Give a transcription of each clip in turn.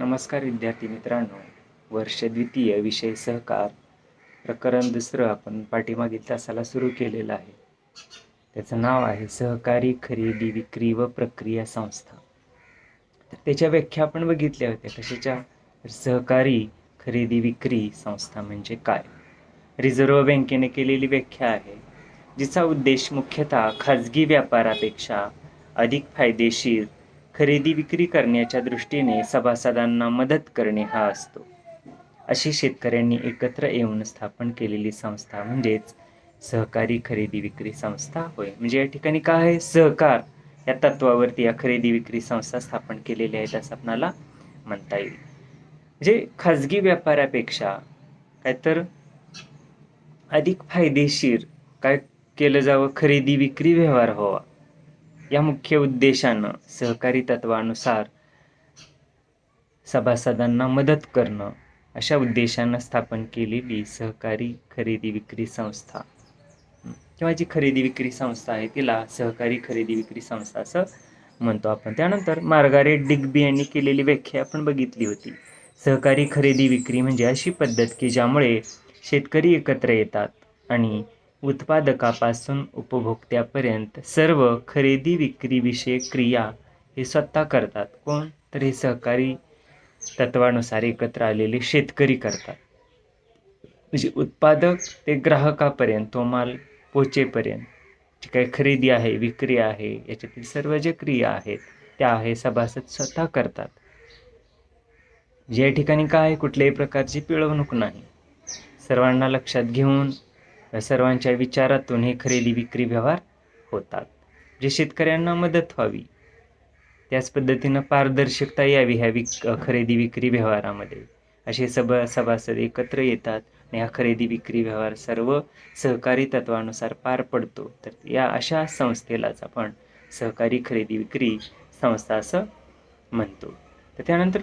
नमस्कार विद्यार्थी मित्रांनो. वर्ष द्वितीय विषय सहकार प्रकरण दुसरं आपण पाठीमागील तासाला सुरू केलेलं आहे. त्याचं नाव आहे सहकारी खरेदी विक्री व प्रक्रिया संस्था. तर त्याच्या व्याख्या आपण बघितल्या होत्या. कशाच्या? सहकारी खरेदी विक्री संस्था म्हणजे काय? रिझर्व्ह बँकेने केलेली व्याख्या आहे, जिचा उद्देश मुख्यतः खाजगी व्यापारापेक्षा अधिक फायदेशीर खरेदी विक्री करण्याच्या दृष्टीने सभासदांना मदत करणे हा असतो. अशी शेतकऱ्यांनी एकत्र येऊन स्थापन केलेली संस्था म्हणजेच सहकारी खरेदी विक्री संस्था होय. म्हणजे या ठिकाणी काय आहे? सहकार या तत्वावरती या खरेदी विक्री संस्था स्थापन केलेल्या आहेत असं आपणाला म्हणता येईल. म्हणजे खाजगी व्यापारापेक्षा काय तर अधिक फायदेशीर काय केलं जावं, खरेदी विक्री व्यवहार व्हावा या मुख्य उद्देशानं सहकारी तत्वानुसार सभासदांना मदत करणं अशा उद्देशानं स्थापन केलेली सहकारी खरेदी विक्री संस्था किंवा जी खरेदी विक्री संस्था आहे तिला सहकारी खरेदी विक्री संस्था असं म्हणतो आपण. त्यानंतर मार्गारेट डिग्बी यांनी केलेली व्याख्या आपण बघितली होती. सहकारी खरेदी विक्री म्हणजे अशी पद्धत की ज्यामुळे शेतकरी एकत्र येतात आणि उत्पादकापासून उपभोक्त्यापर्यंत सर्व खरेदी विक्री विषयक क्रिया हे स्वतः करतात. कोण? तर हे सहकारी तत्वानुसार एकत्र आलेले शेतकरी करतात. म्हणजे उत्पादक ते ग्राहकापर्यंत तो माल पोचेपर्यंत जी काही खरेदी आहे, विक्री आहे, याच्यातील सर्व ज्या क्रिया आहेत त्या हे सभासद स्वतः करतात. या ठिकाणी काय, कुठल्याही प्रकारची पिळवणूक नाही. सर्वांना लक्षात घेऊन सर्वांच्या विचारातून हे खरेदी विक्री व्यवहार होतात. जे शेतकऱ्यांना मदत व्हावी त्याच पद्धतीनं पारदर्शकता यावी ह्या खरेदी विक्री व्यवहारामध्ये असे सभासद एकत्र येतात आणि हा खरेदी विक्री व्यवहार सर्व सहकारी तत्वानुसार पार पडतो. तर या अशा संस्थेलाच आपण सहकारी खरेदी विक्री संस्था असं म्हणतो. तर त्यानंतर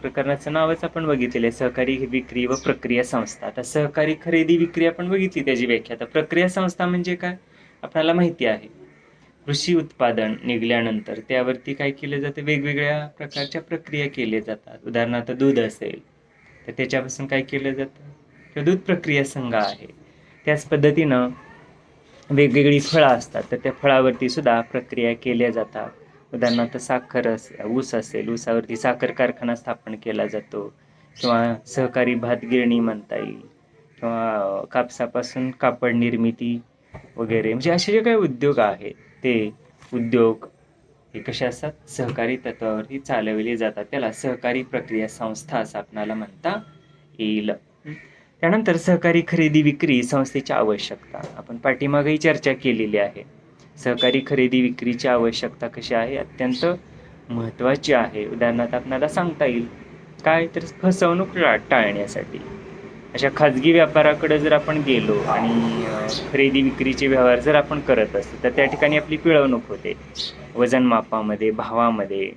प्रकरणाचं नावच आपण बघितलेलं आहे, सहकारी विक्री व प्रक्रिया संस्था. आता सहकारी खरेदी विक्री आपण बघितली त्याची व्याख्या. आता प्रक्रिया संस्था म्हणजे काय आपल्याला माहिती आहे. कृषी उत्पादन निघाल्यानंतर त्यावरती काय केलं जातं, वेगवेगळ्या प्रकारच्या प्रक्रिया केल्या जातात. उदाहरणार्थ दूध असेल तर त्याच्यापासून काय केलं जातं, किंवा दूध प्रक्रिया संघ आहे. त्याच पद्धतीनं वेगवेगळी फळं असतात तर त्या फळावरती सुद्धा प्रक्रिया केल्या जातात. उदाहरणार्थ ऊस असेल, ऊसावरती साखर कारखाना स्थापन केला जातो, किंवा सहकारी भात गिरणी म्हणता येईल, किंवा कापसापासून कापड निर्मिती वगैरे. म्हणजे असे जे काही उद्योग आहेत ते उद्योग हे कसे असतात, सहकारी तत्वावरती चालवले जातात. त्याला सहकारी प्रक्रिया संस्था असं आपणाला म्हणता येईल. त्यानंतर सहकारी खरेदी विक्री संस्थेची आवश्यकता आपण पाठीमागेही चर्चा केलेली आहे. सहकारी खरेदी विक्रीची आवश्यकता कशी आहे, अत्यंत महत्त्वाची आहे. उदाहरणार्थ आपल्याला सांगता येईल काय, तर फसवणूक टाळण्यासाठी अशा खाजगी व्यापाराकडे जर आपण गेलो आणि खरेदी विक्रीचे व्यवहार जर आपण करत असतो तर त्या ठिकाणी आपली पिळवणूक होते. वजन मापामध्ये, भावामध्ये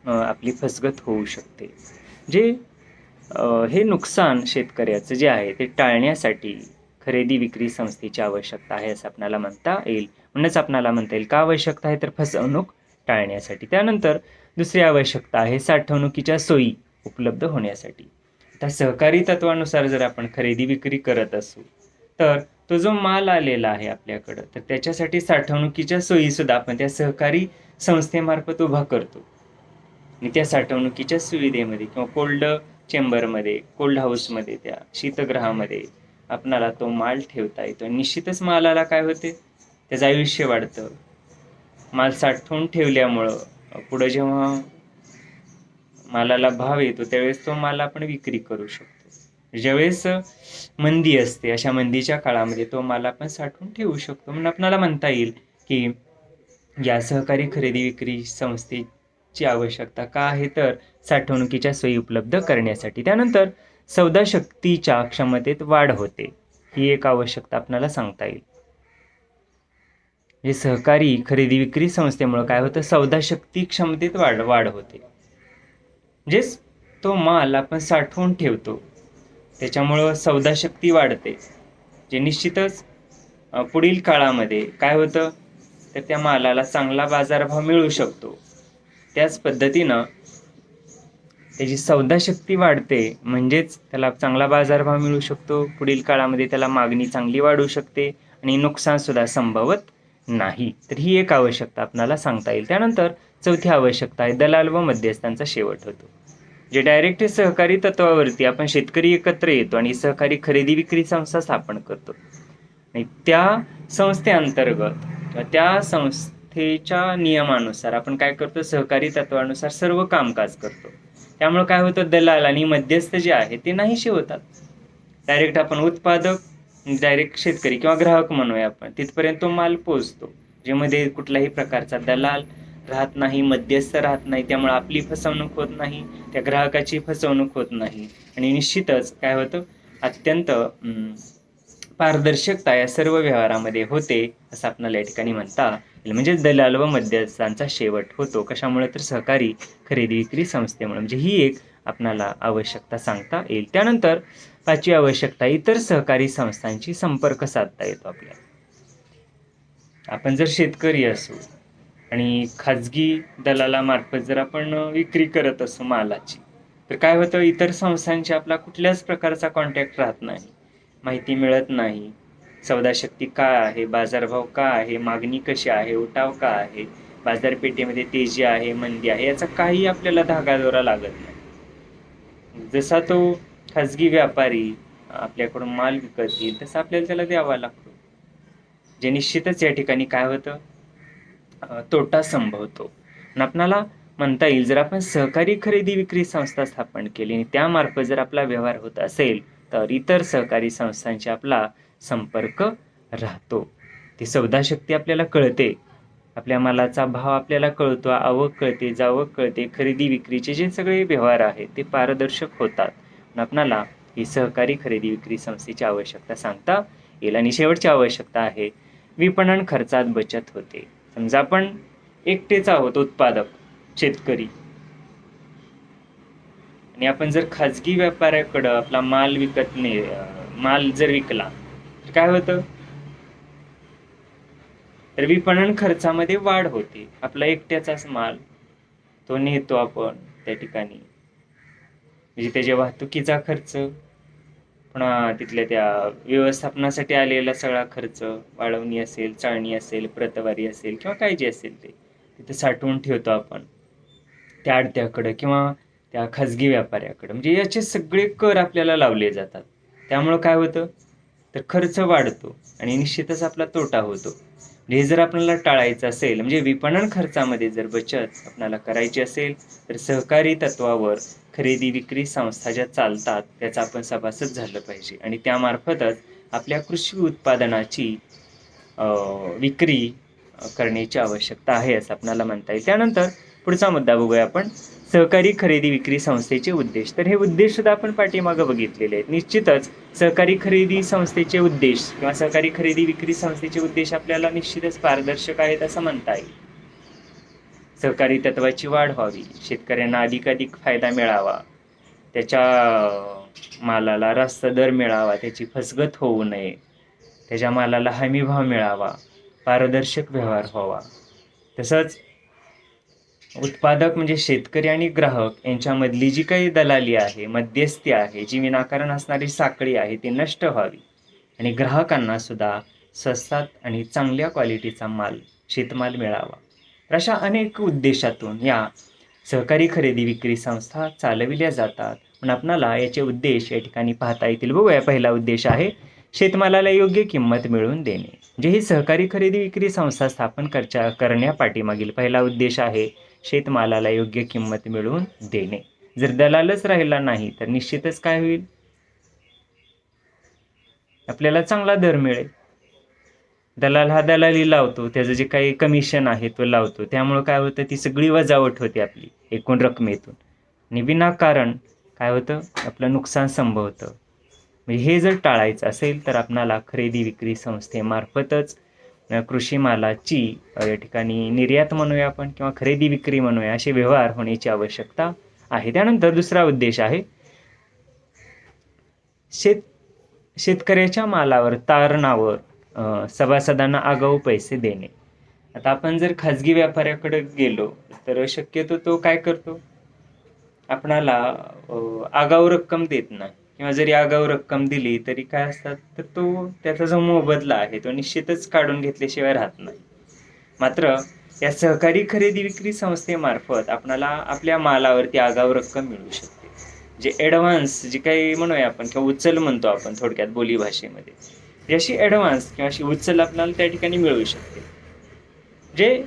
आपली फसगत होऊ शकते. जे हे नुकसान शेतकऱ्याचं जे आहे ते टाळण्यासाठी खरेदी विक्री संस्थेची आवश्यकता आहे असं आपल्याला म्हणता येईल. म्हणूनच आपल्याला म्हणता येईल का आवश्यकता आहे, तर फसवणूक टाळण्यासाठी. त्यानंतर दुसरी आवश्यकता आहे साठवणुकीच्या सोयी उपलब्ध होण्यासाठी. आता सहकारी तत्वानुसार जर आपण खरेदी विक्री करत असू तर तो जो माल आलेला आहे आपल्याकडं तर त्याच्यासाठी साठवणुकीच्या सोयी सुद्धा आपण त्या सहकारी संस्थेमार्फत उभा करतो. आणि त्या साठवणुकीच्या सुविधेमध्ये किंवा कोल्ड चेंबरमध्ये, कोल्ड हाऊसमध्ये, त्या शीतगृहामध्ये आपणाला तो माल ठेवता येतो. निश्चितच मालाला काय होते, त्याचं आयुष्य वाढतं. माल साठवून ठेवल्यामुळं पुढं जेव्हा मालाला भाव येतो त्यावेळेस तो माल आपण विक्री करू शकतो. ज्यावेळेस मंदी असते अशा मंदीच्या काळामध्ये तो माल आपण साठवून ठेवू शकतो. म्हणून आपल्याला म्हणता येईल की या सहकारी खरेदी विक्री संस्थेची आवश्यकता का आहे, तर साठवणुकीच्या सोयी उपलब्ध करण्यासाठी. त्यानंतर सौदा शक्तीच्या क्षमतेत वाढ होते, ही एक आवश्यकता आपल्याला सांगता येईल. हे सहकारी खरेदी विक्री संस्थेमुळे काय होतं, सौदा शक्ती क्षमतेत वाढ होते. म्हणजेच तो माल आपण साठवून ठेवतो त्याच्यामुळं सौदा शक्ती वाढते, जे निश्चितच पुढील काळामध्ये काय होतं, तर त्या मालाला चांगला बाजारभाव मिळू शकतो. त्याच पद्धतीनं त्याची सौदा शक्ती वाढते, म्हणजेच त्याला चांगला बाजारभाव मिळू शकतो, पुढील काळामध्ये त्याला मागणी चांगली वाढू शकते आणि नुकसानसुद्धा संभवत नाही. तर ही एक आवश्यकता आपल्याला सांगता येईल. त्यानंतर चौथी आवश्यकता आहे दलाल व मध्यस्थांचा शेवट होतो. जे डायरेक्ट सहकारी तत्वावरती आपण शेतकरी एकत्र येतो आणि सहकारी खरेदी विक्री संस्था स्थापन करतो आणि त्या संस्थेअंतर्गत किंवा त्या संस्थेच्या नियमानुसार आपण काय करतो, सहकारी तत्वानुसार सर्व कामकाज करतो. त्यामुळे काय होतं, दलाल आणि मध्यस्थ जे आहे ते नाहीसे होतात. डायरेक्ट आपण उत्पादक, डायरेक्ट शेतकरी किंवा ग्राहक म्हणूया आपण, तिथपर्यंत तो माल पोहोचतो, ज्यामध्ये कुठल्याही प्रकारचा दलाल राहत नाही, मध्यस्थ राहत नाही. त्यामुळे आपली फसवणूक होत नाही, त्या ग्राहकाची फसवणूक होत नाही आणि निश्चितच काय होतं, अत्यंत पारदर्शकता या सर्व व्यवहारामध्ये होते असं आपल्याला या ठिकाणी म्हणता येईल. म्हणजे दलाल व मध्यस्थांचा शेवट होतो. कशामुळे तर सहकारी खरेदी विक्री संस्थेमुळे. म्हणजे ही एक आपणाला आवश्यकता सांगता येईल. त्यानंतर पाचवी आवश्यकता, इतर सहकारी संस्थांशी संपर्क साधता येतो आपल्याला. आपण जर शेतकरी असू आणि खाजगी दलालामार्फत जर आपण विक्री करत असू मालाची, तर काय होतं, इतर संस्थांशी आपला कुठल्याच प्रकारचा कॉन्टॅक्ट राहत नाही, माहिती मिळत नाही. सौदा शक्ती काय आहे, बाजारभाव काय आहे, मागणी कशी आहे, उठाव काय आहे, बाजारपेठेमध्ये तेजी आहे, मंदी आहे, याचा काही आपल्याला धागादोरा लागत नाही. जसा तो खाजगी व्यापारी आपल्याकडून माल विकत घेईल तसा आपल्याला त्याला द्यावा लागतो, जे निश्चितच या ठिकाणी काय होतं, तोटा संभवतो. आणि आपणाला म्हणता येईल, जर आपण सहकारी खरेदी विक्री संस्था स्थापन केली आणि त्यामार्फत जर आपला व्यवहार होत असेल तर इतर सहकारी संस्थांशी आपला संपर्क राहतो. ती सौदा शक्ती आपल्याला कळते, आपल्या मालाचा भाव आपल्याला कळतो, आवक कळते, जावक कळते, खरेदी विक्रीचे जे सगळे व्यवहार आहेत ते पारदर्शक होतात. आणि आपणाला ही सहकारी खरेदी विक्री संस्थेची आवश्यकता सांगता येईल. आणि शेवटची आवश्यकता आहे विपणन खर्चात बचत होते. समजा आपण एकटेच आहोत उत्पादक शेतकरी आणि आपण जर खाजगी व्यापाऱ्याकडं आपला माल माल जर विकला तर काय होतं, तर विपणन खर्चामध्ये वाढ होते. आपला एकट्याचाच माल तो नेतो आपण त्या ठिकाणी, म्हणजे त्याच्या वाहतुकीचा खर्च, पुन्हा तिथल्या त्या व्यवस्थापनासाठी आलेला सगळा खर्च, वाळवणी असेल, चाळणी असेल, प्रतवारी असेल किंवा काय जे असेल ते तिथे साठवून ठेवतो आपण त्या आडत्याकडं किंवा त्या खाजगी व्यापाऱ्याकडं. म्हणजे याचे सगळे कर आपल्याला लावले जातात. त्यामुळं काय होतं, तर खर्च वाढतो आणि निश्चितच आपला तोटा होतो. हे जर आपल्याला टाळायचं असेल, म्हणजे विपणन खर्चामध्ये जर बचत आपल्याला करायची असेल तर सहकारी तत्वावर खरेदी विक्री संस्था ज्या चालतात त्याचा आपण सभासद झालं पाहिजे आणि त्यामार्फतच आपल्या कृषी उत्पादनाची विक्री करण्याची आवश्यकता आहे असं आपल्याला म्हणता येईल. त्यानंतर पुढचा मुद्दा बघूया आपण, सहकारी खरेदी विक्री संस्थेचे उद्देश. तर हे उद्देश सुद्धा आपण पाठीमागं बघितलेले आहेत. निश्चितच सहकारी खरेदी संस्थेचे उद्देश किंवा सहकारी खरेदी विक्री संस्थेचे उद्देश आपल्याला निश्चितच पारदर्शक आहेत असं म्हणता येईल. सहकारी तत्वाची वाढ व्हावी, शेतकऱ्यांना अधिकाधिक फायदा मिळावा, त्याच्या मालाला रास्त दर मिळावा, त्याची फसगत होऊ नये, त्याच्या मालाला हमी भाव मिळावा, पारदर्शक व्यवहार व्हावा. तसंच उत्पादक म्हणजे शेतकरी आणि ग्राहक यांच्यामधली जी काही दलाली आहे, मध्यस्थी आहे, जी विनाकारण असणारी साखळी आहे ती नष्ट व्हावी आणि ग्राहकांना सुद्धा स्वस्तात आणि चांगल्या क्वालिटीचा शेतमाल मिळावा. अशा अनेक उद्देशातून या सहकारी खरेदी विक्री संस्था चालविल्या जातात. पण आपणाला याचे उद्देश या ठिकाणी पाहता येतील. बघूया. पहिला उद्देश आहे शेतमालाला योग्य किंमत मिळवून देणे. म्हणजे ही सहकारी खरेदी विक्री संस्था स्थापन करण्यापाठीमागील पहिला उद्देश आहे शेतमालाला योग्य किंमत मिळवून देणे. जर दलालच राहिला नाही तर निश्चितच काय होईल, आपल्याला चांगला दर मिळेल. दलाल हा दलाली लावतो, त्याचं जे काही कमिशन आहे तो लावतो, त्यामुळं काय होतं, ती सगळी वजावट होते आपली एकूण रकमेतून आणि विनाकारण काय होतं, आपलं नुकसान संभवतं. म्हणजे हे जर टाळायचं असेल तर आपणाला खरेदी विक्री संस्थेमार्फतच कृषी मालाची या ठिकाणी निर्यात म्हणूया आपण किंवा खरेदी विक्री म्हणूया, असे व्यवहार होण्याची आवश्यकता आहे. त्यानंतर दुसरा उद्देश आहे शेतकऱ्याच्या मालावर तारणावर सभासदांना आगाऊ पैसे देणे. आता आपण जर खाजगी व्यापाऱ्याकडे गेलो तर शक्यतो तो काय करतो, आपणाला आगाऊ रक्कम देत नाही, किंवा जरी आगाऊ रक्कम दिली तरी काय असतात, तर त्याचा जो मोबदला आहे तो निश्चितच काढून घेतल्याशिवाय राहत नाही. मात्र या सहकारी खरेदी विक्री संस्थेमार्फत आपणाला आपल्या मालावरती आगाऊ रक्कम मिळू शकते. जे ॲडव्हान्स जे काही म्हणूया आपण, किंवा उचल म्हणतो आपण थोडक्यात बोली भाषेमध्ये, जी अशी ॲडव्हान्स किंवा अशी उचल आपल्याला त्या ठिकाणी मिळू शकते. जे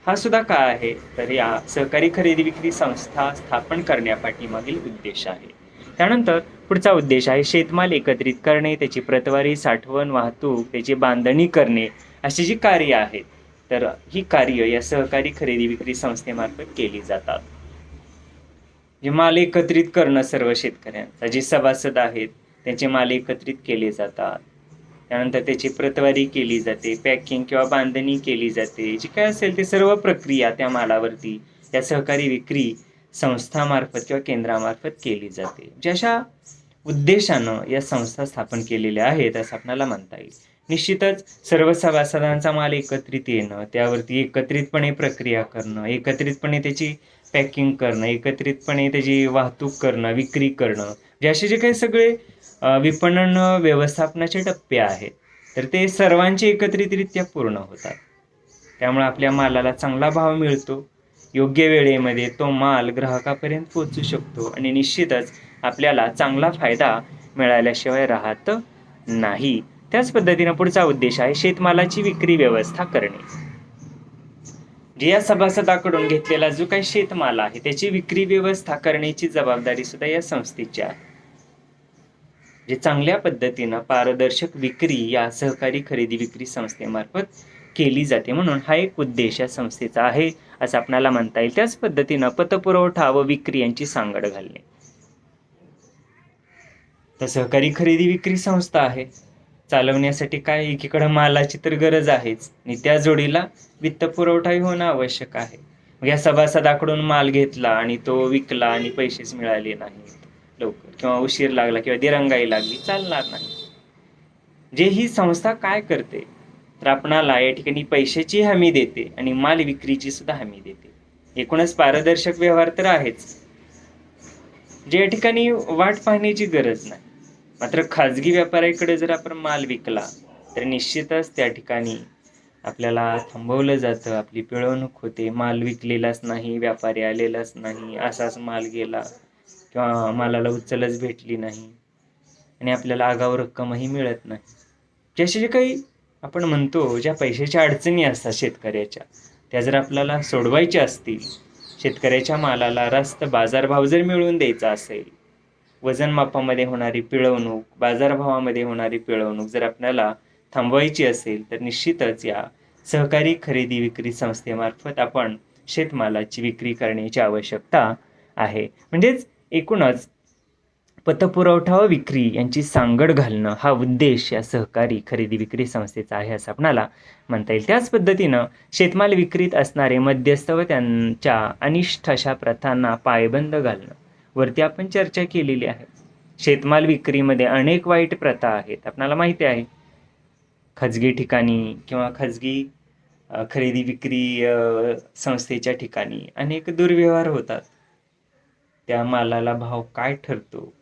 हा सुद्धा काय आहे, तर या सहकारी खरेदी विक्री संस्था स्थापन करण्यापाठीमागील उद्देश आहे. त्यानंतर पुढचा उद्देश आहे शेतमाल एकत्रित करणे, त्याची प्रतवारी, साठवण, वाहतूक, त्याची बांधणी करणे, अशी जी कार्य आहेत, तर ही कार्य या सहकारी खरेदी विक्री संस्थेमार्फत केली जातात. जे माल एकत्रित करणं सर्व शेतकऱ्यांचा, जे सभासद आहेत त्यांचे माल एकत्रित केले जातात. त्यानंतर त्याची प्रतवारी केली जाते, पॅकिंग किंवा बांधणी केली जाते. जे काय असेल ते सर्व प्रक्रिया त्या मालावरती या सहकारी विक्री संस्थामार्फत किंवा केंद्रामार्फत केली जाते. ज्याच्या उद्देशानं या संस्था स्थापन केलेल्या आहेत असं आपल्याला म्हणता येईल. निश्चितच सर्व सभासदांचा माल एकत्रित येणं, त्यावरती एकत्रितपणे प्रक्रिया करणं, एकत्रितपणे त्याची पॅकिंग करणं, एकत्रितपणे त्याची वाहतूक करणं, विक्री करणं, जे असे जे काही सगळे विपणन व्यवस्थापनाचे टप्पे आहेत, तर ते सर्वांचे एकत्रितरित्या पूर्ण होतात. त्यामुळे आपल्या मालाला चांगला भाव मिळतो, योग्य वेळेमध्ये तो माल ग्राहकापर्यंत पोहोचू शकतो आणि निश्चितच आपल्याला चांगला फायदा मिळाल्याशिवाय राहत नाही. त्याच पद्धतीनं पुढचा उद्देश आहे शेतमालाची विक्री व्यवस्था करणे. जे या सभासदाकडून घेतलेला जो काही शेतमाल आहे त्याची विक्री व्यवस्था करण्याची जबाबदारी सुद्धा या संस्थेची आहे. जे चांगल्या पद्धतीनं पारदर्शक विक्री या सहकारी खरेदी विक्री संस्थेमार्फत केली जाते, म्हणून हा एक उद्देश या संस्थेचा आहे असं आपल्याला म्हणता येईल. त्याच पद्धतीनं पतपुरवठा व विक्री यांची सांगड घालणे. तर सहकारी खरेदी विक्री संस्था आहे, चालवण्यासाठी काय एकीकडे मालाची तर गरज आहेच आणि त्या जोडीला वित्तपुरवठाही होणं आवश्यक आहे. मग या सभासदाकडून माल घेतला आणि तो विकला आणि पैसेच मिळाले नाहीत लवकर, किंवा उशीर लागला किंवा दिरंगाई लागली, चालणार नाही. जे ही संस्था काय करते, तर आपणाला या ठिकाणी पैशाची हमी देते आणि माल विक्रीची सुद्धा हमी देते. एकूणच पारदर्शक व्यवहार तर आहेच, जे या ठिकाणी वाट पाहण्याची गरज नाही. मात्र खाजगी व्यापाऱ्याकडे जर आपण माल विकला तर निश्चितच त्या ठिकाणी आपल्याला थांबवलं जातं, आपली पिळवणूक होते, माल विकलेलाच नाही, व्यापारी आलेलाच नाही, असाच माल गेला किंवा मालाला उचलच भेटली नाही आणि आपल्याला आगाऊ रक्कमही मिळत नाही. जसे जे काही आपण म्हणतो ज्या पैशाच्या अडचणी असतात शेतकऱ्याच्या, त्या जर आपल्याला सोडवायच्या असतील, शेतकऱ्याच्या मालाला रास्त बाजारभाव जर मिळवून द्यायचा असेल, वजन मापामध्ये होणारी पिळवणूक, बाजारभावामध्ये होणारी पिळवणूक जर आपल्याला थांबवायची असेल, तर निश्चितच या सहकारी खरेदी विक्री संस्थेमार्फत आपण शेतमालाची विक्री करण्याची आवश्यकता आहे. म्हणजेच एकूणच पतपुरवठा व विक्री यांची सांगड घालणं हा उद्देश या सहकारी खरेदी विक्री संस्थेचा आहे असं आपणाला म्हणता येईल. त्याच पद्धतीनं शेतमाल विक्रीत असणारे मध्यस्थ व त्यांच्या अनिष्ट अशा प्रथांना पायबंद घालणं, वरती आपण चर्चा केलेली आहे. शेतमाल विक्रीमध्ये अनेक वाईट प्रथा आहेत, आपणाला माहिती आहे. खाजगी ठिकाणी किंवा खाजगी खरेदी विक्री संस्थेच्या ठिकाणी अनेक दुर्व्यवहार होतात. त्या मालाला भाव काय ठरतो,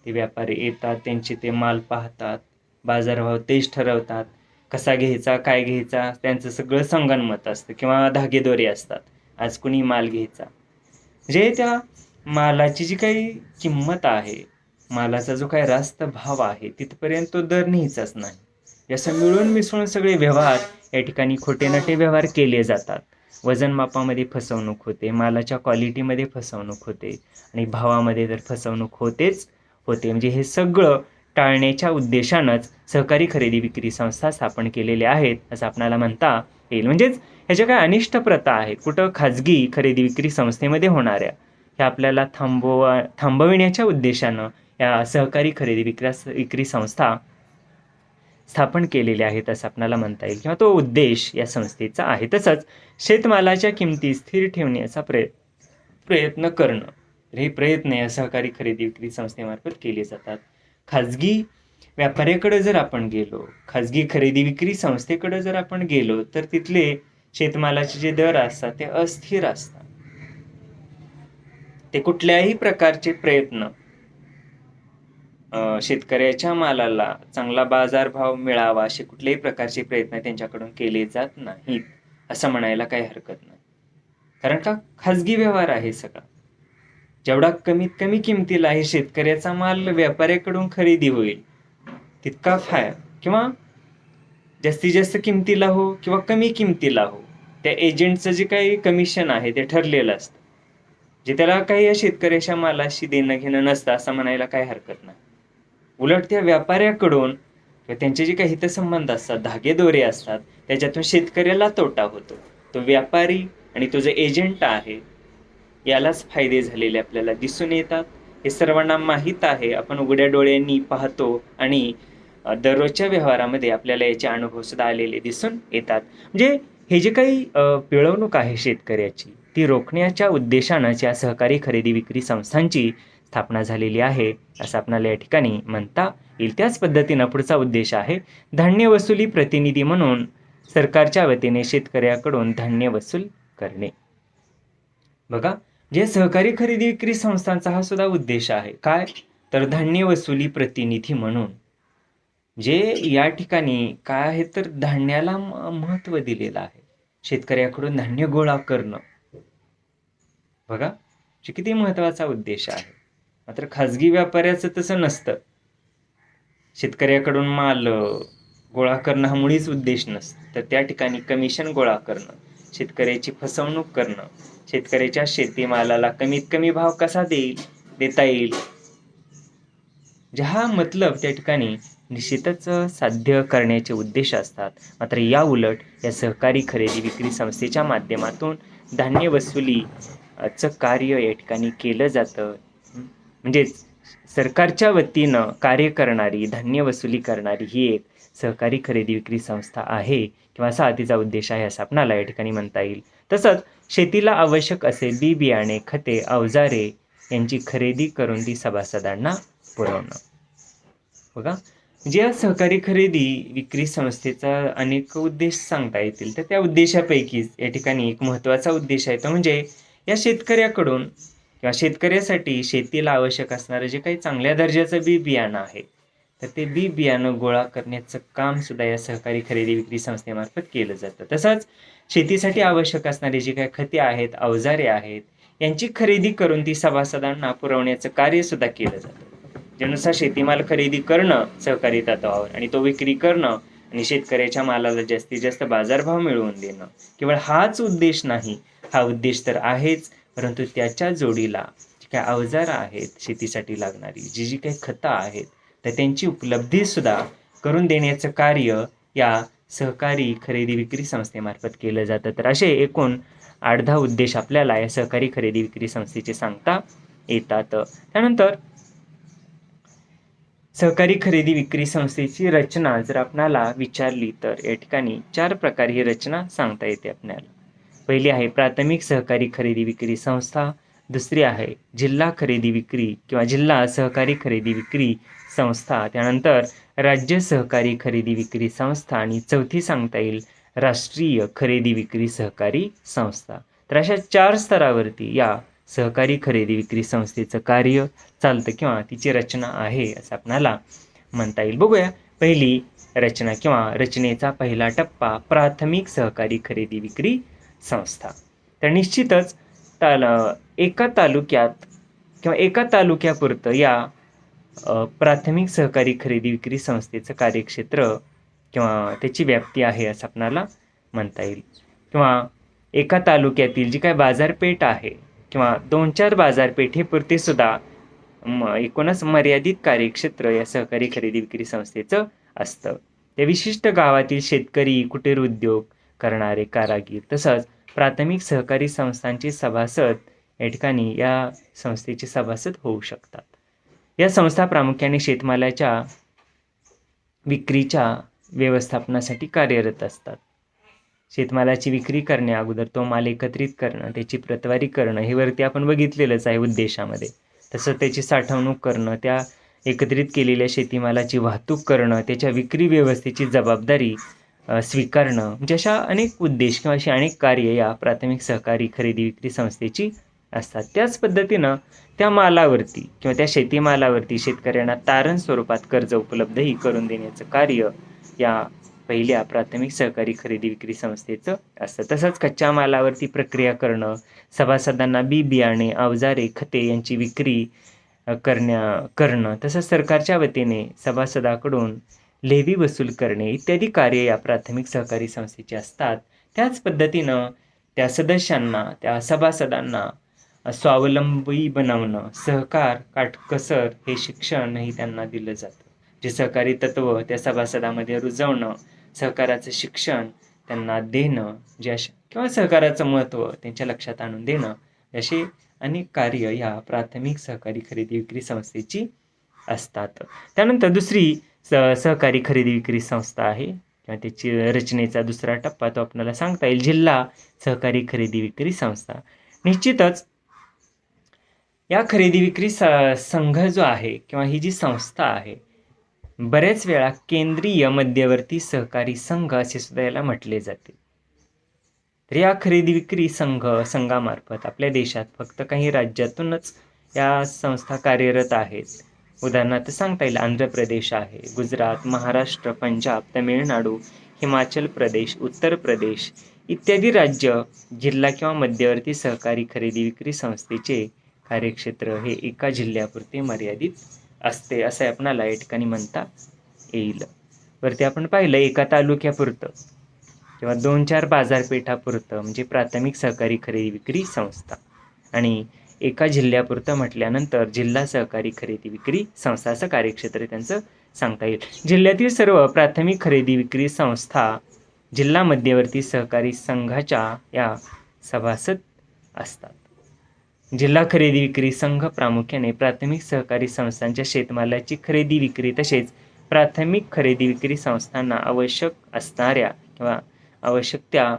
ते व्यापारी येतात, त्यांचे ते माल पाहतात, बाजारभाव तेच ठरवतात, कसा घ्यायचा, काय घ्यायचा, त्यांचं सगळं संगनमत असतं किंवा धागेदोरे असतात. आज कुणी माल घ्यायचा, जे त्या मालाची जी काही किंमत आहे, मालाचा जो काही रास्त भाव आहे, तिथपर्यंत तो दर न्यायचाच नाही. असं मिळून मिसळून सगळे व्यवहार या ठिकाणी खोटे नाटे व्यवहार केले जातात. वजन मापामध्ये फसवणूक होते, मालाच्या क्वालिटीमध्ये फसवणूक होते आणि भावामध्ये तर फसवणूक होतेच होते. म्हणजे हे सगळं टाळण्याच्या उद्देशानंच सहकारी खरेदी विक्री संस्था स्थापन केलेल्या आहेत असं आपल्याला म्हणता येईल. म्हणजेच ह्याच्या काय अनिष्ट प्रथा आहेत कुठं खाजगी खरेदी विक्री संस्थेमध्ये होणाऱ्या, ह्या आपल्याला थांबविण्याच्या उद्देशानं या सहकारी खरेदी विक्री संस्था स्थापन केलेले आहेत असं आपल्याला म्हणता येईल, किंवा तो उद्देश या संस्थेचा आहे. तसंच शेतमालाच्या किमती स्थिर ठेवण्याचा प्रयत्न करणं, हे प्रयत्न या सहकारी खरेदी विक्री संस्थेमार्फत केले जातात. खाजगी व्यापाऱ्याकडे जर आपण गेलो, खाजगी खरेदी विक्री संस्थेकडे जर आपण गेलो, तर तिथले शेतमालाचे जे दर असतात ते अस्थिर असतात. ते कुठल्याही प्रकारचे प्रयत्न शेतकऱ्याच्या मालाला चांगला बाजारभाव मिळावा असे कुठल्याही प्रकारचे प्रयत्न त्यांच्याकडून केले जात नाहीत असं म्हणायला काही हरकत नाही. कारण का खाजगी व्यवहार आहे सगळा. जेवढा कमीत कमी किमतीला आहे शेतकऱ्याचा माल व्यापाऱ्याकडून खरेदी होईल तितका किंवा जास्तीत जास्त किमतीला हो किंवा कमी किमतीला हो, त्या एजंटचं जे काही कमिशन आहे ते ठरलेलं असतं, जे त्याला काही या शेतकऱ्याच्या मालाशी देणं घेणं नसतं असं म्हणायला काही हरकत नाही. उलट त्या व्यापाऱ्याकडून किंवा त्यांचे जे काही हितसंबंध असतात, धागेदोरे असतात, त्याच्यातून शेतकऱ्याला तोटा होतो. तो व्यापारी आणि तो जो एजंट आहे यालाच फायदे झालेले आपल्याला दिसून येतात. हे सर्वांना माहीत आहे. आपण उघड्या डोळ्यांनी पाहतो आणि दररोजच्या व्यवहारामध्ये आपल्याला याचे अनुभव सुद्धा आलेले दिसून येतात. म्हणजे हे जे काही पिळवणूक आहे शेतकऱ्याची ती रोखण्याच्या उद्देशानं या सहकारी खरेदी विक्री संस्थांची स्थापना झालेली आहे असं आपल्याला या ठिकाणी म्हणता येईल. त्याच पद्धतीनं पुढचा उद्देश आहे धान्य वसुली प्रतिनिधी म्हणून सरकारच्या वतीने शेतकऱ्याकडून धान्य वसूल करणे. बघा, जे सहकारी खरेदी विक्री संस्थांचा हा सुद्धा उद्देश आहे. काय तर धान्य वसुली प्रतिनिधी म्हणून, जे या ठिकाणी काय आहे तर धान्याला महत्त्व दिलेलं आहे. शेतकऱ्याकडून धान्य गोळा करणं, बघा किती महत्त्वाचा उद्देश आहे. मात्र खाजगी व्यापाऱ्याचं तसं नसतं. शेतकऱ्याकडून माल गोळा करणं हा मुळीच उद्देश नसतं. तर त्या ठिकाणी कमिशन गोळा करणं, शेतकऱ्याची फसवणूक करणं, शेतकऱ्याच्या शेतीमालाला कमीत कमी भाव कसा देता येईल, हा मतलब त्या ठिकाणी निश्चितच साध्य करण्याचे उद्देश असतात. मात्र या उलट या सहकारी खरेदी विक्री संस्थेच्या माध्यमातून धान्य वसुलीचं कार्य या ठिकाणी केलं जातं. म्हणजेच सरकारच्या वतीनं कार्य करणारी, धान्य वसुली करणारी ही एक सहकारी खरेदी विक्री संस्था आहे किंवा असा तिचा उद्देश आहे असं आपणाला या ठिकाणी म्हणता येईल. तसंच शेतीला आवश्यक असे बी बियाणे, खते, अवजारे यांची खरेदी करून ती सभासदांना पुरवणं. बघा, ज्या सहकारी खरेदी विक्री संस्थेचा अनेक उद्देश सांगता येतील, तर त्या उद्देशापैकीच या ठिकाणी एक महत्त्वाचा उद्देश आहे तो म्हणजे या शेतकऱ्याकडून किंवा शेतकऱ्यासाठी शेतीला आवश्यक असणारं जे काही चांगल्या दर्जाचं बी बियाणं आहे तर ते बी बियाणं गोळा करण्याचं काम सुद्धा या सहकारी खरेदी विक्री संस्थेमार्फत केलं जातं. तसंच शेतीसाठी आवश्यक असणारी जी काही खते आहेत, अवजारे आहेत यांची खरेदी करून ती सभासदांना पुरवण्याचं कार्य सुद्धा केलं जातं. ज्यानुसार शेतीमाल खरेदी करणं सहकारी तत्वावर आणि तो विक्री करणं आणि शेतकऱ्याच्या मालाला जास्तीत जास्त बाजारभाव मिळवून देणं, केवळ हाच उद्देश नाही, हा उद्देश तर आहेच, परंतु त्याच्या जोडीला जी काही अवजारं आहेत शेतीसाठी लागणारी, जी काही खतं आहेत तर त्यांची उपलब्धी सुद्धा करून देण्याचं कार्य या सहकारी खरेदी विक्री संस्थेमार्फत केलं जातं. तर असे एकूण 8-10 उद्देश आपल्याला या सहकारी खरेदी विक्री संस्थेचे सांगता येतात. त्यानंतर सहकारी खरेदी विक्री संस्थेची रचना जर आपणाला विचारली तर या ठिकाणी 4 प्रकारे ही रचना सांगता येते आपल्याला. पहिली आहे प्राथमिक सहकारी खरेदी विक्री संस्था, दुसरी आहे जिल्हा खरेदी विक्री किंवा जिल्हा सहकारी खरेदी विक्री संस्था, त्यानंतर राज्य सहकारी खरेदी विक्री संस्था आणि चौथी सांगता येईल राष्ट्रीय खरेदी विक्री सहकारी संस्था. तर अशा 4 स्तरावरती या सहकारी खरेदी विक्री संस्थेचं कार्य चालतं किंवा तिची रचना आहे असं आपणाला म्हणता येईल. बघूया पहिली रचना किंवा रचनेचा पहिला टप्पा प्राथमिक सहकारी खरेदी विक्री संस्था. तर निश्चितच एका तालुक्यात किंवा एका तालुक्यापुरतं या प्राथमिक सहकारी खरेदी विक्री संस्थेचं कार्यक्षेत्र किंवा त्याची व्याप्ती आहे असं आपणाला म्हणता येईल. किंवा एका तालुक्यातील जी काय बाजारपेठ आहे किंवा 2-4 बाजारपेठेपुरते सुद्धा एकूणच मर्यादित कार्यक्षेत्र या सहकारी खरेदी विक्री संस्थेचं असतं. त्या विशिष्ट गावातील शेतकरी, कुटीर उद्योग करणारे कारागीर तसंच प्राथमिक सहकारी संस्थांचे सभासद या ठिकाणी या संस्थेचे सभासद होऊ शकतात. या संस्था प्रामुख्याने शेतमालाच्या विक्रीच्या व्यवस्थापनासाठी कार्यरत असतात. शेतमालाची विक्री करण्या अगोदर तो माल एकत्रित करणं, त्याची प्रतवारी करणं हे वरती आपण बघितलेलंच आहे उद्देशामध्ये. तसं त्याची साठवणूक करणं, त्या एकत्रित केलेल्या शेतीमालाची वाहतूक करणं, त्याच्या विक्री व्यवस्थेची जबाबदारी स्वीकारणं, म्हणजे अशा अनेक उद्देश किंवा अशी अनेक कार्य या प्राथमिक सहकारी खरेदी विक्री संस्थेची असतात. त्याच पद्धतीनं त्या मालावरती किंवा त्या शेतीमालावरती शेतकऱ्यांना तारण स्वरूपात कर्ज उपलब्धही करून देण्याचं कार्य या पहिल्या प्राथमिक सहकारी खरेदी विक्री संस्थेचं असतं. तसंच कच्च्या मालावरती प्रक्रिया करणं, सभासदांना बी बियाणे, अवजारे, खते यांची विक्री करणं, तसंच सरकारच्या वतीने सभासदाकडून लेवी वसूल करणे इत्यादी कार्य या प्राथमिक सहकारी संस्थेचे असतात. त्याच पद्धतीनं त्या सदस्यांना, त्या सभासदांना स्वावलंबी बनवणं, सहकार, काटकसर हे शिक्षणही त्यांना दिलं जातं. जे सहकारी तत्व त्या सभासदामध्ये रुजवणं, सहकाराचं शिक्षण त्यांना देणं, किंवा सहकाराचं महत्त्व त्यांच्या लक्षात आणून देणं, अशी अनेक कार्य या प्राथमिक सहकारी खरेदी विक्री संस्थेची असतात. त्यानंतर दुसरी सहकारी खरेदी विक्री संस्था आहे किंवा त्याची रचनेचा दुसरा टप्पा तो आपल्याला सांगता येईल जिल्हा सहकारी खरेदी विक्री संस्था. निश्चितच या खरेदी विक्री संघ जो आहे किंवा ही जी संस्था आहे, बऱ्याच वेळा केंद्रीय मध्यवर्ती सहकारी संघ असे सुद्धा याला म्हटले जाते. तर या खरेदी विक्री संघामार्फत आपल्या देशात फक्त काही राज्यातूनच या संस्था कार्यरत आहेत. उदाहरणार्थ सांगता येईल आंध्र प्रदेश आहे, गुजरात, महाराष्ट्र, पंजाब, तमिळनाडू, हिमाचल प्रदेश, उत्तर प्रदेश इत्यादी राज्य जिल्हा किंवा मध्यवर्ती सहकारी खरेदी विक्री संस्थेचे कार्यक्षेत्र हे एका जिल्ह्यापुरते मर्यादित असते असं आपणाला या ठिकाणी म्हणता येईल. वरती आपण पाहिलं एका तालुक्यापुरतं किंवा 2-4 बाजारपेठापुरतं म्हणजे प्राथमिक सहकारी खरेदी विक्री संस्था, आणि एका जिल्ह्यापुरतं म्हटल्यानंतर जिल्हा सहकारी खरेदी विक्री संस्था असं कार्यक्षेत्र त्यांचं सांगता येईल. जिल्ह्यातील सर्व प्राथमिक खरेदी विक्री संस्था जिल्हा मध्यवर्ती सहकारी संघाच्या या सभासद असतात. जिल्हा खरेदी विक्री संघ प्रामुख्याने प्राथमिक सहकारी संस्थांच्या शेतमालाची खरेदी विक्री तसेच प्राथमिक खरेदी विक्री संस्थांना आवश्यक असणाऱ्या किंवा आवश्यक त्या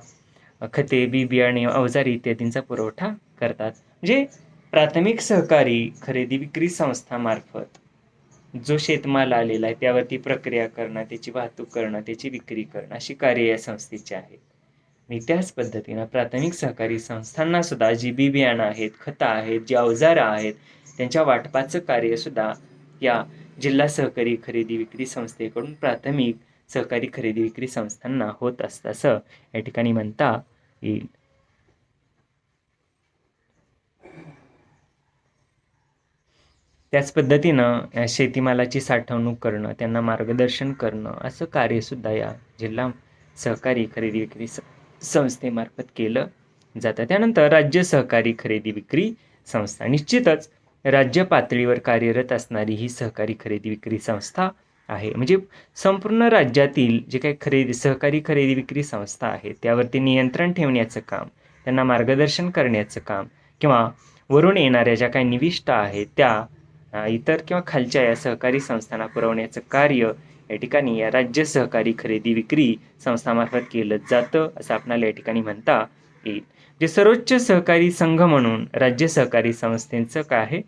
खते, बी बियाणे, अवजारे इत्यादींचा पुरवठा करतात. म्हणजे प्राथमिक सहकारी खरेदी विक्री संस्थामार्फत जो शेतमाल आलेला आहे त्यावरती प्रक्रिया करणं, त्याची वाहतूक करणं, त्याची विक्री करणं अशी कार्य या संस्थेची आहेत. आणि त्याच पद्धतीनं प्राथमिक सहकारी संस्थांना सुद्धा जी बी बियाणं आहेत, खतं आहेत, जी अवजारं आहेत त्यांच्या वाटपाचं कार्य सुद्धा या जिल्हा सहकारी खरेदी विक्री संस्थेकडून प्राथमिक सहकारी खरेदी विक्री संस्थांना होत असतं असं या ठिकाणी म्हणता येईल. त्याच पद्धतीनं शेतीमालाची साठवणूक करणं, त्यांना मार्गदर्शन करणं असं कार्यसुद्धा या जिल्हा सहकारी खरेदी विक्री संस्थेमार्फत केलं जातं. त्यानंतर राज्य सहकारी खरेदी विक्री संस्था. निश्चितच राज्य पातळीवर कार्यरत असणारी ही सहकारी खरेदी विक्री संस्था आहे. म्हणजे संपूर्ण राज्यातील जे काही सहकारी खरेदी विक्री संस्था आहे त्यावरती नियंत्रण ठेवण्याचं काम, त्यांना मार्गदर्शन करण्याचं काम किंवा वरून येणाऱ्या ज्या काही निविष्ठा आहेत त्या इतर किंवा खालच्या या सहकारी संस्थांना पुरवण्याचं कार्य या ठिकाणी या राज्य सहकारी खरेदी विक्री संस्थामार्फत केलं जातं असं आपल्याला या ठिकाणी म्हणता येईल. जे सर्वोच्च सहकारी संघ म्हणून राज्य सहकारी संस्थेचं काय आहे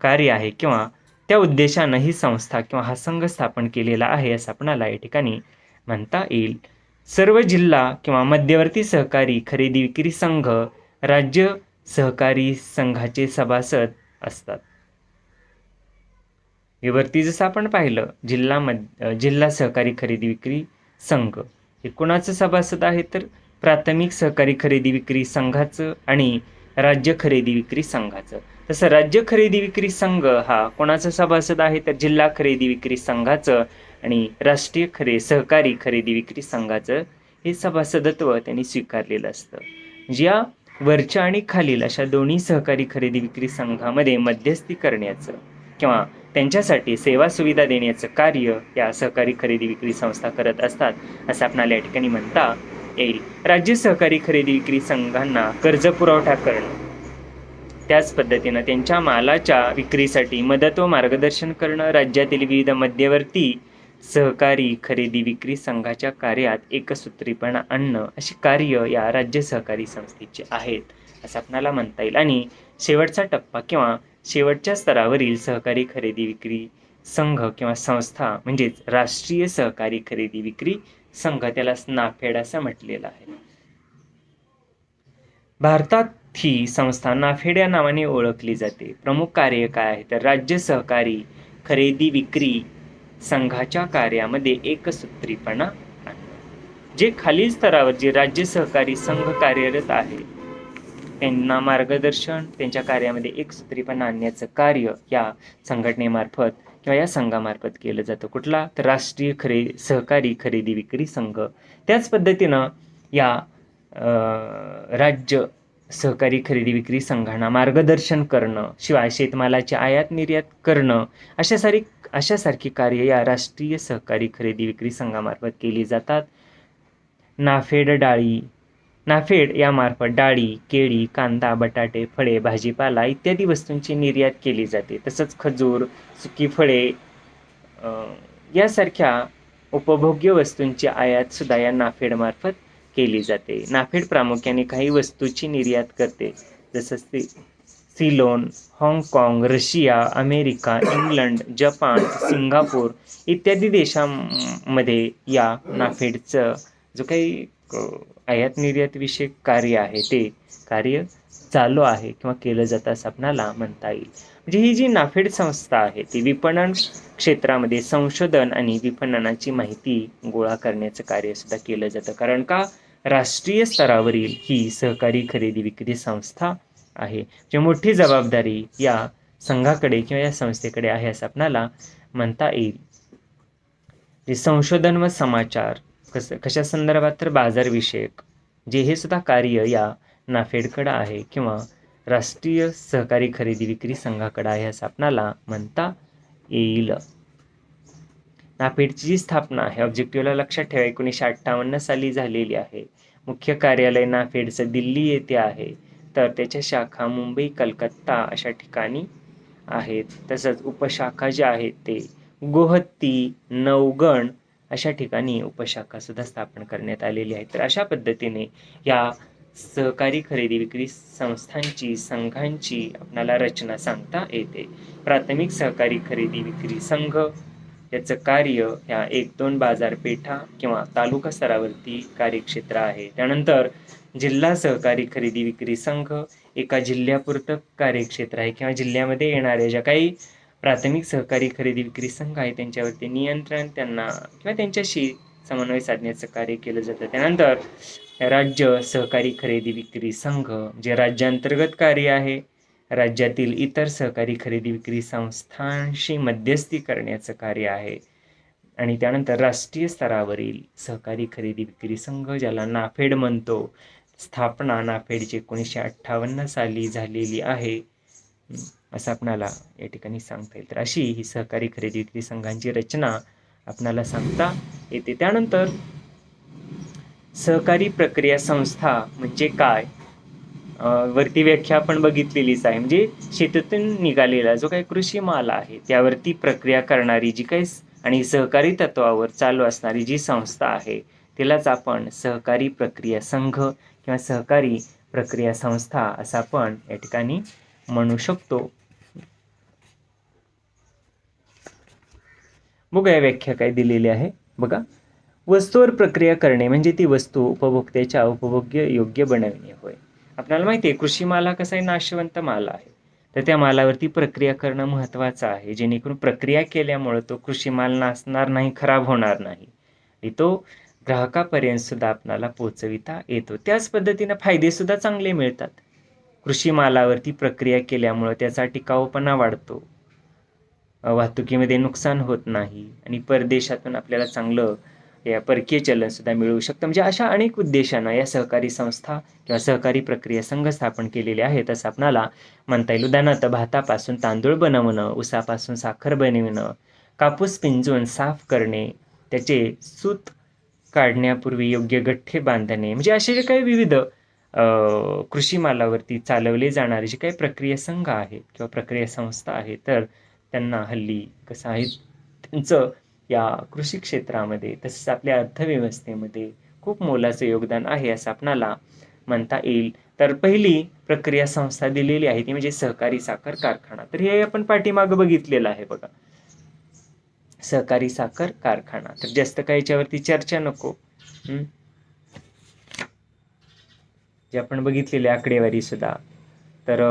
कार्य आहे किंवा त्या उद्देशानं ही संस्था किंवा हा संघ स्थापन केलेला आहे असं आपणाला या ठिकाणी म्हणता येईल. सर्व जिल्हा किंवा मध्यवर्ती सहकारी खरेदी विक्री संघ राज्य सहकारी संघाचे सभासद असतात. वरती जसं आपण पाहिलं जिल्हा सहकारी खरेदी विक्री संघ हे कोणाचं सभासद आहे तर प्राथमिक सहकारी खरेदी विक्री संघाचं आणि राज्य खरेदी विक्री संघाचं. तसं राज्य खरेदी विक्री संघ हा कोणाचा सभासद आहे तर जिल्हा खरेदी विक्री संघाचं आणि राष्ट्रीय सहकारी खरेदी विक्री संघाचं हे सभासदत्व त्यांनी स्वीकारलेलं असतं. ज्या वरच्या आणि खालील अशा दोन्ही सहकारी खरेदी विक्री संघामध्ये मध्यस्थी करण्याचं किंवा त्यांच्यासाठी सेवा सुविधा देण्याचं कार्य या सहकारी खरेदी विक्री संस्था करत असतात असं आपल्याला या ठिकाणी म्हणता येईल. राज्य सहकारी खरेदी विक्री संघांना कर्ज पुरवठा करणं, त्याच पद्धतीनं त्यांच्या मालाच्या विक्रीसाठी मदत व मार्गदर्शन करणं, राज्यातील विविध मध्यवर्ती सहकारी खरेदी विक्री संघाच्या कार्यात एकसूत्रीपणा आणणं अशी कार्य या राज्य सहकारी संस्थेची आहेत असं आपल्याला म्हणता येईल. आणि शेवटचा टप्पा किंवा शेवटच्या स्तरावरील सहकारी खरेदी विक्री संघ किंवा संस्था म्हणजेच राष्ट्रीय सहकारी खरेदी विक्री संघ, त्याला नाफेड असं म्हटलेलं आहे. भारतात ही संस्था नाफेड या नावाने ओळखली जाते. प्रमुख कार्य काय आहे तर राज्य सहकारी खरेदी विक्री संघाच्या कार्यामध्ये एकसूत्रीपणा आणणं. जे खालील स्तरावर जे राज्य सहकारी संघ कार्यरत आहे त्यांना मार्गदर्शन, त्यांच्या कार्यामध्ये एकसूत्रीपणा आणण्याचं कार्य या संघटनेमार्फत किंवा या संघामार्फत केलं जातं. कुठला तर राष्ट्रीय सहकारी खरेदी विक्री संघ. त्याच पद्धतीनं या राज्य सहकारी खरेदी विक्री संघांना मार्गदर्शन करणं, शिवाय शेतमालाची आयात निर्यात करणं अशासारखी कार्य या राष्ट्रीय सहकारी खरेदी विक्री संघामार्फत केली जातात. नाफेड यामार्फत डाळी, केळी, कांदा, बटाटे, फळे, भाजीपाला इत्यादी वस्तूंची निर्यात केली जाते. तसंच खजूर, सुकी फळे यासारख्या उपभोग्य वस्तूंची आयात सुद्धा या नाफेडमार्फत केली जाते. नाफेड प्रामुख्याने काही वस्तूंची निर्यात करते, जसं सिलोन, हाँगकाँग, Russia, America, England, Japan, Singapore इत्यादी देशांमध्ये या नाफेडचं जो काही आयात निर्यात विषयक कार्य आहे ते कार्य चालू आहे किंवा केलं जातं असं आपणाला म्हणता येईल. म्हणजे ही जी नाफेड संस्था आहे ती विपणन क्षेत्रामध्ये संशोधन आणि विपणनाची माहिती गोळा करण्याचं कार्य सुद्धा केलं जातं. कारण का राष्ट्रीय स्तरावरील ही सहकारी खरेदी विक्री संस्था आहे. जी मोठी जबाबदारी या संघाकडे किंवा या संस्थेकडे आहे असं आपणाला म्हणता येईल. जे संशोधन व समाचार कशा संदर्भात तर बाजारविषयक जे हे सुद्धा कार्य या नाफेडकडं आहे किंवा राष्ट्रीय सहकारी खरेदी विक्री संघाकडे आहे असं आपणाला म्हणता येईल. नाफेडची जी स्थापना आहे ऑब्जेक्टिव्हला लक्षात ठेवा 1958 साली झालेली आहे. मुख्य कार्यालय नाफेडचं दिल्ली येथे आहे, तर त्याच्या शाखा मुंबई, कलकत्ता अशा ठिकाणी आहेत. तसंच उपशाखा ज्या आहेत ते गुवाहाटी, नवगण अशा ठिकाणी उपशाखा सुद्धा स्थापन करण्यात आलेली आहे. तर अशा पद्धतीने या सहकारी खरेदी विक्री संघांची आपणाला रचना सांगता येते. प्राथमिक सहकारी खरेदी विक्री संघ याचं कार्य ह्या 1-2 बाजारपेठा किंवा तालुका स्तरावरती कार्यक्षेत्र आहे. त्यानंतर जिल्हा सहकारी खरेदी विक्री संघ एका जिल्ह्यापुरतं कार्यक्षेत्र आहे किंवा जिल्ह्यामध्ये येणाऱ्या ज्या काही प्राथमिक सहकारी खरेदी विक्री संघ आहे त्यांच्यावरती नियंत्रण त्यांना किंवा त्यांच्याशी समन्वय साधण्याचं कार्य केलं जातं. त्यानंतर राज्य सहकारी खरेदी विक्री संघ जे राज्यांतर्गत कार्य आहे, राज्यातील इतर सहकारी खरेदी विक्री संस्थांशी मध्यस्थी करण्याचं कार्य आहे. आणि त्यानंतर राष्ट्रीय स्तरावरील सहकारी खरेदी विक्री संघ ज्याला नाफेड म्हणतो, स्थापना नाफेडची 1958 साली झालेली आहे असं आपणाला या ठिकाणी सांगता येईल. तर अशी ही सहकारी खरेदी विक्री संघांची रचना आपणाला सांगता येते. त्यानंतर सहकारी प्रक्रिया संस्था म्हणजे काय, वरती व्याख्या आपण बघितलेलीच आहे. म्हणजे शेतीतून निघालेला जो काही कृषी माल आहे त्यावरती प्रक्रिया करणारी जी काही आणि सहकारी तत्वावर चालू असणारी जी संस्था आहे तिलाच आपण सहकारी प्रक्रिया संघ किंवा सहकारी प्रक्रिया संस्था असं आपण या ठिकाणी म्हणू शकतो. बघूया व्याख्या काय दिलेली आहे. बघा, वस्तूवर प्रक्रिया करणे म्हणजे ती वस्तू उपभोक्त्याच्या उपभोग्य योग्य बनवणे होय. आपल्याला माहिती आहे कृषी माल हा कसा आहे, नाशवंत माल आहे, तर त्या मालावरती प्रक्रिया करणं महत्त्वाचं आहे, जेणेकरून प्रक्रिया केल्यामुळं तो कृषी माल नासणार नाही, खराब होणार नाही आणि तो ग्राहकापर्यंत सुद्धा आपल्याला पोहोचविता येतो. त्याच पद्धतीनं फायदे सुद्धा चांगले मिळतात. कृषी मालावरती प्रक्रिया केल्यामुळं त्याचा टिकाऊपणा वाढतो, वाहतुकीमध्ये नुकसान होत नाही आणि परदेशातून आपल्याला चांगलं या परकीय चलन सुद्धा मिळू शकतं. म्हणजे अशा अनेक उद्देशानं या सहकारी संस्था किंवा सहकारी प्रक्रिया संघ स्थापन केलेले आहेत असं आपणाला म्हणता येईल. उदाहरणार्थ भातापासून तांदूळ बनवणं, ऊसापासून साखर बनविणं, कापूस पिंजून साफ करणे, त्याचे सूत काढण्यापूर्वी योग्य गठ्ठे बांधणे, म्हणजे असे जे काही विविध कृषी मालावरती चालवले जाणारे जे काही प्रक्रिया संघ आहेत किंवा प्रक्रिया संस्था आहेत, तर त्यांना हल्ली कसं आहे त्यांचं या कृषी क्षेत्रामध्ये तसेच आपल्या अर्थव्यवस्थेमध्ये खूप मोलाचं योगदान आहे असं आपणाला म्हणता येईल. तर पहिली प्रक्रिया संस्था दिलेली आहे ती म्हणजे सहकारी साखर कारखाना. तर हे आपण पाठीमागं बघितलेलं आहे बघा, सहकारी साखर कारखाना. तर जास्त काही याच्यावरती चर्चा नको, जी आपण बघितलेली आकडेवारी सुद्धा. तर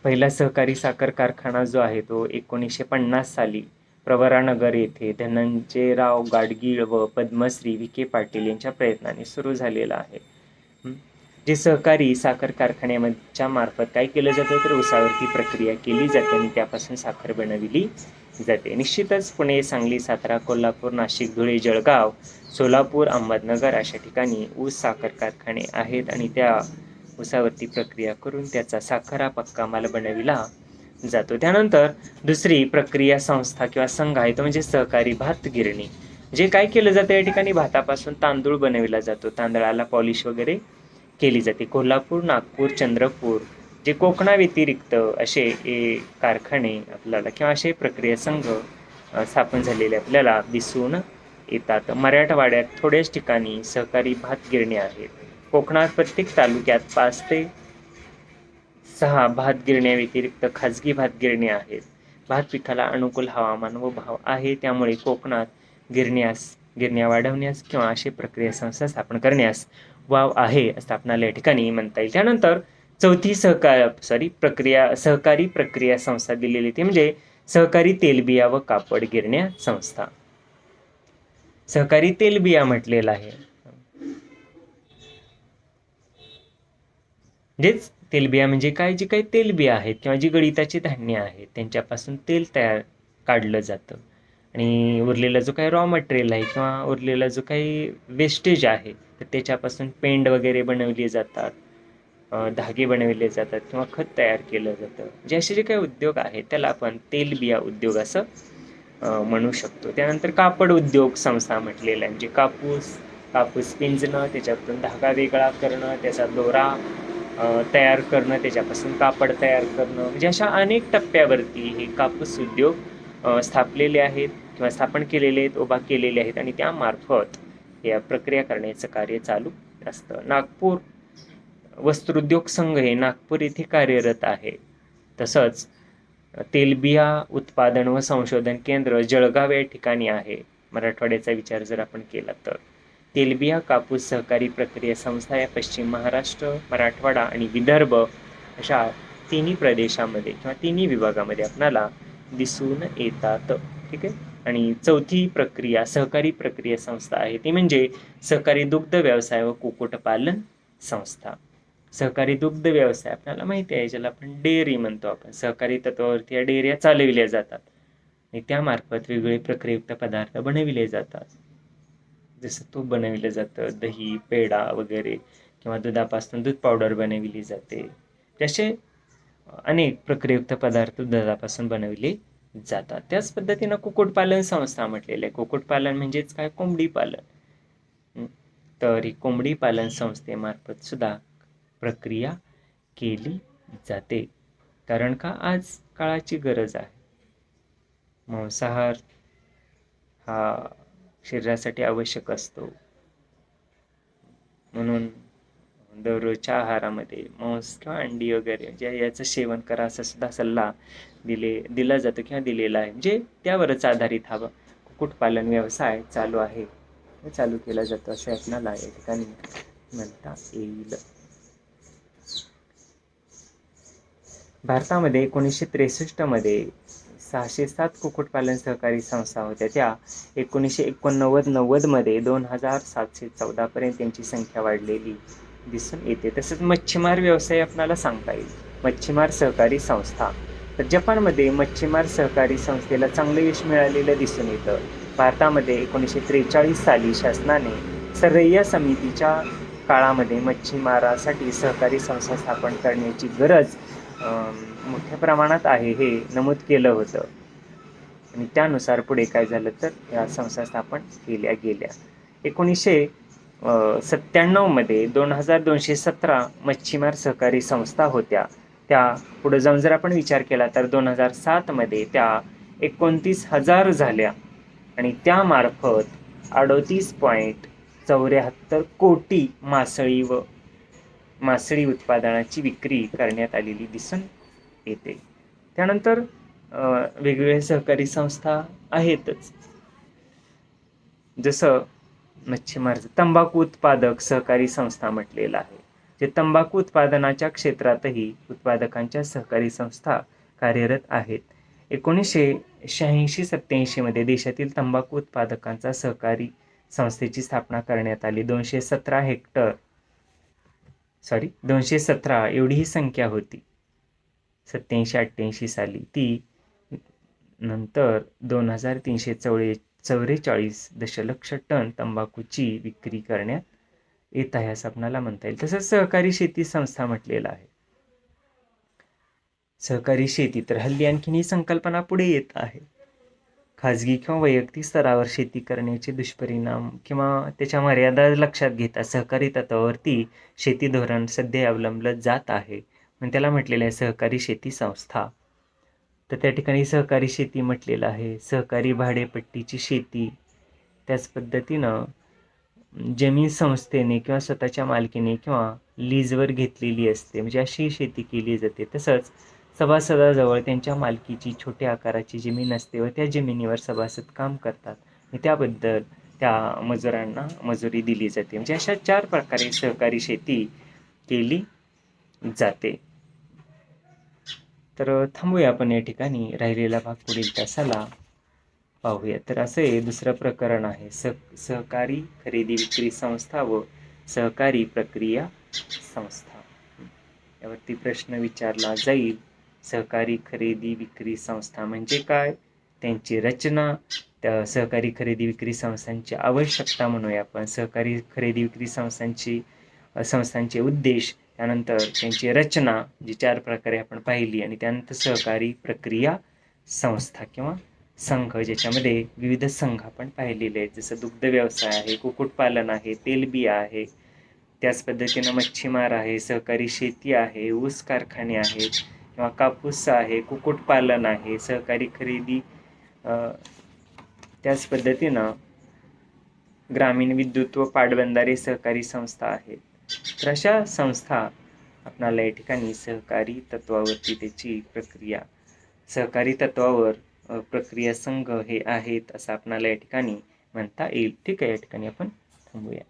पहिला सहकारी साखर कारखाना जो आहे तो 1950 साली प्रवरानगर येथे धनंजयराव गाडगीळ व पद्मश्री विखे पाटील यांच्या प्रयत्नाने सुरू झालेला आहे. जे सहकारी साखर कारखान्याच्या मार्फत काय केलं जातं तर ऊसावरती प्रक्रिया केली जाते आणि त्यापासून साखर बनविली जाते. निश्चितच पुणे, सांगली, सातारा, कोल्हापूर, नाशिक, धुळे, जळगाव, सोलापूर, अहमदनगर अशा ठिकाणी ऊस साखर कारखाने आहेत आणि त्या ऊसावरती प्रक्रिया करून त्याचा साखर पक्का माल बनविला जातो. त्यानंतर दुसरी प्रक्रिया संस्था किंवा संघ आहे तो म्हणजे सहकारी भात गिरणी. जे काय केलं जातं या ठिकाणी भातापासून तांदूळ बनविला जातो, तांदळाला पॉलिश वगैरे केली जाते. कोल्हापूर, नागपूर, चंद्रपूर जे कोकणाव्यतिरिक्त असे कारखाने आपल्याला किंवा असे प्रक्रिया संघ स्थापन झालेले आपल्याला दिसून येतात. मराठवाड्यात थोड्याच ठिकाणी सहकारी भात गिरणी आहेत. कोकणात प्रत्येक तालुक्यात 5 ते 6 भात गिरण्या व्यतिरिक्त खाजगी भात गिरण्या आहेत. भात पिकाला अनुकूल हवामान व भाव आहे, त्यामुळे कोकणात गिरण्या वाढवण्यास किंवा अशी प्रक्रिया संस्था स्थापन करण्यास वाव आहे असं आपल्याला या ठिकाणी म्हणता येईल. त्यानंतर चौथी सहकारी प्रक्रिया संस्था दिलेली ती म्हणजे सहकारी तेलबिया व कापड गिरण्या संस्था. सहकारी तेलबिया म्हटलेलं आहे. म्हणजेच तेलबिया म्हणजे काय, जी काही तेलबिया आहेत किंवा जी गळीताची धान्य आहेत त्यांच्यापासून तेल काढलं जातं आणि उरलेला जो काही रॉ मटेरियल आहे किंवा उरलेला जो काही वेस्टेज आहे तर त्याच्यापासून पेंड वगैरे बनवले जातात, धागे बनवले जातात किंवा खत तयार केलं जातं. म्हणजे असे जे काही उद्योग आहेत त्याला आपण तेलबिया उद्योग असं म्हणू शकतो. त्यानंतर कापड उद्योग संस्था म्हटलेला आहे. म्हणजे कापूस पिंजणं, त्याच्यातून धागा वेगळा करणं, त्याचा दोरा तयार करणं, त्याच्यापासून कापड तयार करणं, म्हणजे अशा अनेक टप्प्यावरती हे कापूस उद्योग स्थापलेले आहेत किंवा स्थापन केलेले आहेत, उभा केलेले आहेत आणि त्यामार्फत या प्रक्रिया करण्याचं कार्य चालू असतं. नागपूर वस्त्रोद्योग संघ हे नागपूर येथे कार्यरत आहे. तसंच तेलबिया उत्पादन व संशोधन केंद्र जळगाव या ठिकाणी आहे. मराठवाड्याचा विचार जर आपण केला तर तेलबिया कापूस सहकारी प्रक्रिया संस्था या पश्चिम महाराष्ट्र, मराठवाडा आणि विदर्भ अशा तिन्ही प्रदेशामध्ये किंवा तिन्ही विभागामध्ये आपल्याला दिसून येतात. ठीक आहे. आणि चौथी सहकारी प्रक्रिया संस्था आहे ती म्हणजे सहकारी दुग्ध व्यवसाय व कुक्कुटपालन संस्था. सहकारी दुग्ध व्यवसाय आपल्याला माहिती आहे, ज्याला आपण डेअरी म्हणतो. आपण सहकारी तत्वावरती या डेअऱ्या चालविल्या जातात आणि त्यामार्फत वेगवेगळे प्रक्रियायुक्त पदार्थ बनविले जातात. जसं तूप बनविलं जातं, दही, पेढा वगैरे किंवा दुधापासून दूध पावडर बनविली जाते. जसे अनेक प्रक्रियायुक्त पदार्थ दुधापासून बनविले जातात. त्याच पद्धतीनं कुक्कुटपालन संस्था म्हटलेलं आहे. कुक्कुटपालन म्हणजेच काय, कोंबडी पालन. तर ही कोंबडी पालन संस्थेमार्फत सुद्धा प्रक्रिया केली जाते. कारण का, आज काळाची गरज आहे. मांसाहार हा शरीरासाठी आवश्यक असतो, म्हणून दररोजच्या आहारामध्ये मांस किंवा अंडी वगैरे म्हणजे याचं सेवन करा असा सुद्धा सल्ला दिला जातो किंवा दिलेला आहे. म्हणजे त्यावरच आधारित हा कुक्कुटपालन व्यवसाय चालू केला जातो असं आपल्याला या ठिकाणी म्हणता येईल. भारतामध्ये 1963 मध्ये 607 कुक्कुटपालन सहकारी संस्था होत्या. त्या 1989-90 मध्ये 2714 पर्यंत त्यांची संख्या वाढलेली दिसून येते. तसंच मच्छीमार व्यवसाय आपल्याला सांगता येईल. मच्छीमार सहकारी संस्था, तर जपानमध्ये मच्छीमार सहकारी संस्थेला चांगलं यश मिळालेलं दिसून येतं. भारतामध्ये 1943 साली शासनाने सरैया समितीच्या काळामध्ये मच्छीमारासाठी सहकारी संस्था स्थापन करण्याची गरज मोठ्या प्रमाणात आहे हे नमूद केलं होतं आणि त्यानुसार पुढे काय झालं तर या संस्था स्थापन केल्या गेल्या. 1997 मध्ये 2217 मच्छीमार सहकारी संस्था होत्या. त्या पुढे जाऊन जर आपण विचार केला तर 2007 मध्ये त्या 29,000 झाल्या आणि त्यामार्फत 38.74 कोटी मासळी उत्पादनाची विक्री करण्यात आलेली दिसून येते. त्यानंतर वेगवेगळ्या सहकारी संस्था आहेतच. जसं मच्छीमार तंबाखू उत्पादक सहकारी संस्था म्हटलेला आहे. जे तंबाखू उत्पादनाच्या क्षेत्रातही उत्पादकांच्या सहकारी संस्था कार्यरत आहेत. 1986-87 मध्ये देशातील तंबाखू उत्पादकांचा सहकारी संस्थेची स्थापना करण्यात आली. 217 एवढी ही संख्या होती 87-88 साली. ती नंतर 2344 दशलक्ष टन तंबाखूची विक्री करण्यात येत आहे असं आपणाला म्हणता येईल. तसंच सहकारी शेती संस्था म्हटलेलं आहे. सहकारी शेती तर हल्ली आणखीन ही संकल्पना पुढे येत आहे. खाजगी किंवा वैयक्तिक स्तरावर शेती करण्याचे दुष्परिणाम किंवा त्याच्या मर्यादा लक्षात घेता सहकारी तत्वावरती शेती धोरण सध्या अवलंबलं जात आहे. म्हणून त्याला म्हटलेलं आहे सहकारी शेती संस्था. तर त्या ठिकाणी सहकारी शेती म्हटलेलं आहे. सहकारी भाडेपट्टीची शेती, त्याच पद्धतीनं जमीन संस्थेने किंवा स्वतःच्या मालकीने किंवा लीजवर घेतलेली असते, म्हणजे अशी शेती केली जाते. तसंच सभासदाजवळ त्यांच्या मालकीची छोट्या आकाराची जमीन असते व त्या जमिनीवर सभासद काम करतात आणि त्याबद्दल त्या मजुरांना मजुरी दिली जाते. म्हणजे अशा 4 प्रकारे सहकारी शेती केली जाते. तर थांबूया आपण या ठिकाणी. राहिलेला भाग पुढील तासाला पाहूया. तर असे दुसरं प्रकरण आहे सहकारी खरेदी विक्री संस्था व सहकारी प्रक्रिया संस्था. यावरती प्रश्न विचारला जाईल. सहकारी खरेदी विक्री संस्था म्हणजे काय, त्यांची रचना, त्या सहकारी खरेदी विक्री संस्थांची आवश्यकता म्हणूया आपण, सहकारी खरेदी विक्री संस्थांचे उद्देश, त्यानंतर त्यांची रचना जी 4 प्रकारे आपण पाहिली, आणि त्यानंतर सहकारी प्रक्रिया संस्था किंवा संघ, ज्याच्यामध्ये विविध संघ आपण पाहिलेले आहेत. जसं दुग्ध व्यवसाय आहे, कुक्कुटपालन आहे, तेलबिया आहे, त्याच पद्धतीनं मच्छीमार आहे, सहकारी शेती आहे, ऊस कारखाने आहेत किंवा कापूस आहे, कुक्कुटपालन आहे, सहकारी खरेदी, त्याच पद्धतीनं ग्रामीण विद्युत व पाटबंधारे सहकारी संस्था आहेत. तर अशा संस्था आपणाला या ठिकाणी सहकारी तत्वावरती त्याची प्रक्रिया, सहकारी तत्वावर प्रक्रिया संघ हे आहेत असं आपणाला या ठिकाणी म्हणता येईल. ठीक आहे, या ठिकाणी आपण थांबूया.